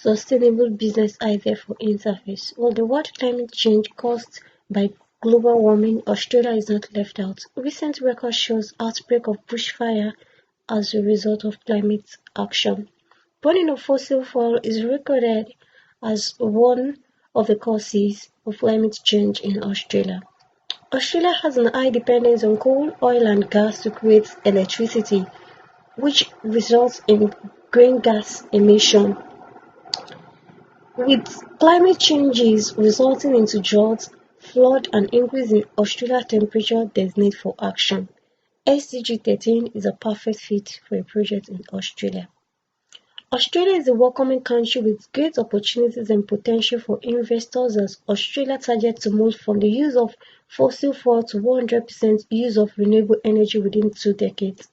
sustainable business idea for Interface. While the word climate change caused by global warming, Australia is not left out. Recent record shows outbreak of bushfire as a result of climate action. Burning of fossil fuel is recorded as one of the causes of climate change in Australia. Australia has an high dependence on coal, oil and gas to create electricity, which results in greenhouse emission. With climate changes resulting into drought, flood and increase in Australia's temperature, there's need for action. SDG 13 is a perfect fit for a project in Australia. Australia is a welcoming country with great opportunities and potential for investors as Australia targets to move from the use of fossil fuel to 100% use of renewable energy within 2 decades,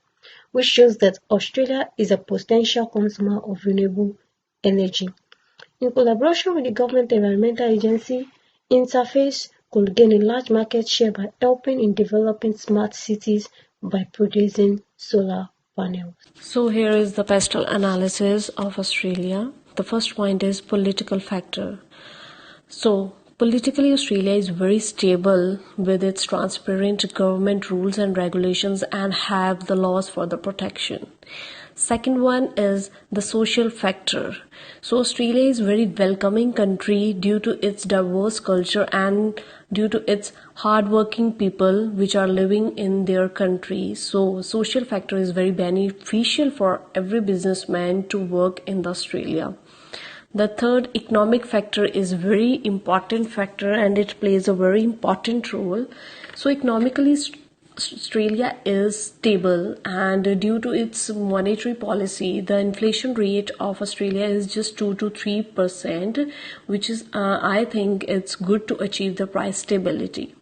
which shows that Australia is a potential consumer of renewable energy. In collaboration with the Government Environmental Agency, Interface could gain a large market share by helping in developing smart cities by producing solar panels. So here is the pastel analysis of Australia. The first point is political factor. So politically, Australia is very stable with its transparent government rules and regulations and have the laws for the protection. Second one is the social factor. So Australia is very welcoming country due to its diverse culture and due to its hardworking people which are living in their country. So social factor is very beneficial for every businessman to work in Australia. The third economic factor is very important factor and it plays a very important role. So economically, Australia is stable and due to its monetary policy, the inflation rate of Australia is just 2 to 3%, which is, I think it's good to achieve the price stability.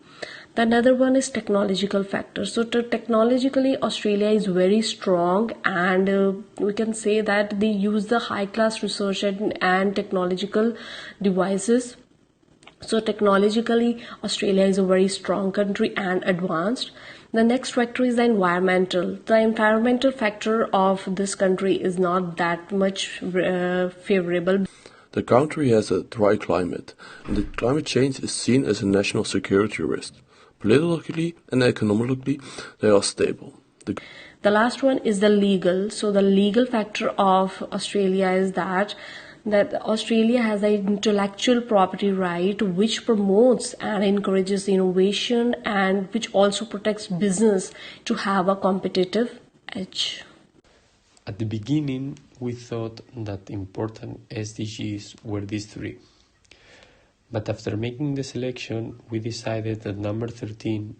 The another one is technological factor. So technologically, Australia is very strong and we can say that they use the high class research and technological devices. So technologically, Australia is a very strong country and advanced. The next factor is the environmental. The environmental factor of this country is not that much favorable. The country has a dry climate, and the climate change is seen as a national security risk. Politically and economically, they are stable. The last one is the legal. So the legal factor of Australia is that Australia has an intellectual property right which promotes and encourages innovation and which also protects business to have a competitive edge. At the beginning, we thought that important SDGs were these three. But after making the selection, we decided that number 13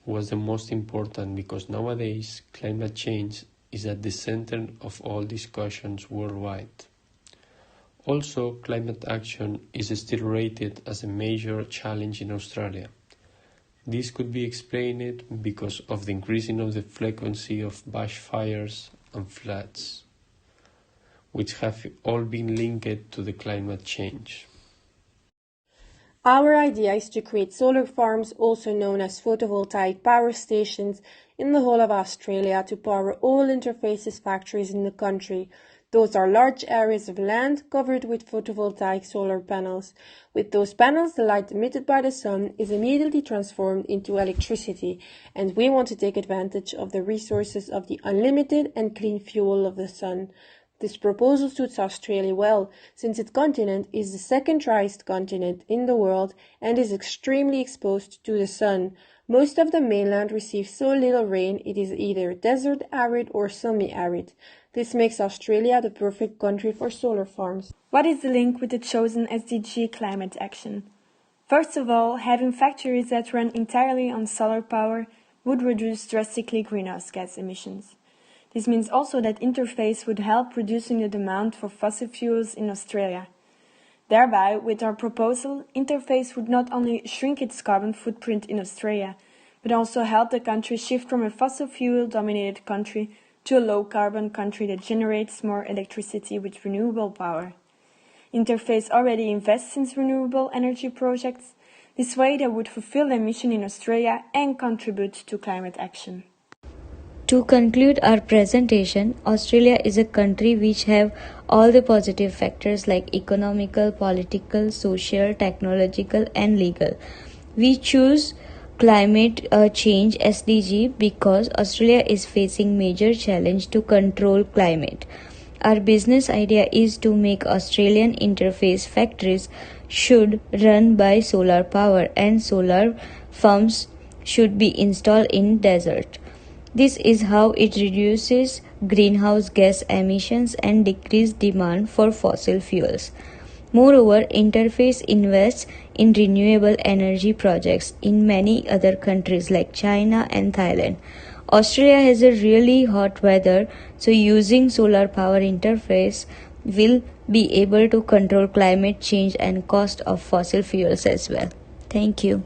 was the most important because nowadays climate change is at the center of all discussions worldwide. Also, climate action is still rated as a major challenge in Australia. This could be explained because of the increasing of the frequency of bushfires and floods, which have all been linked to the climate change. Our idea is to create solar farms, also known as photovoltaic power stations, in the whole of Australia to power all Interface's factories in the country. Those are large areas of land covered with photovoltaic solar panels. With those panels, the light emitted by the sun is immediately transformed into electricity, and we want to take advantage of the resources of the unlimited and clean fuel of the sun. This proposal suits Australia well, since its continent is the second driest continent in the world and is extremely exposed to the sun. Most of the mainland receives so little rain it is either desert arid or semi-arid. This makes Australia the perfect country for solar farms. What is the link with the chosen SDG climate action? First of all, having factories that run entirely on solar power would reduce drastically greenhouse gas emissions. This means also that Interface would help reducing the demand for fossil fuels in Australia. Thereby, with our proposal, Interface would not only shrink its carbon footprint in Australia, but also help the country shift from a fossil fuel-dominated country to a low-carbon country that generates more electricity with renewable power. Interface already invests in renewable energy projects. This way they would fulfill their mission in Australia and contribute to climate action. To conclude our presentation, Australia is a country which have all the positive factors like economical, political, social, technological and legal. We choose climate change SDG because Australia is facing major challenge to control climate. Our business idea is to make Australian interface factories should run by solar power and solar farms should be installed in desert. This is how it reduces greenhouse gas emissions and decreases demand for fossil fuels. Moreover, Interface invests in renewable energy projects in many other countries like China and Thailand. Australia has a really hot weather, so using solar power Interface will be able to control climate change and cost of fossil fuels as well. Thank you.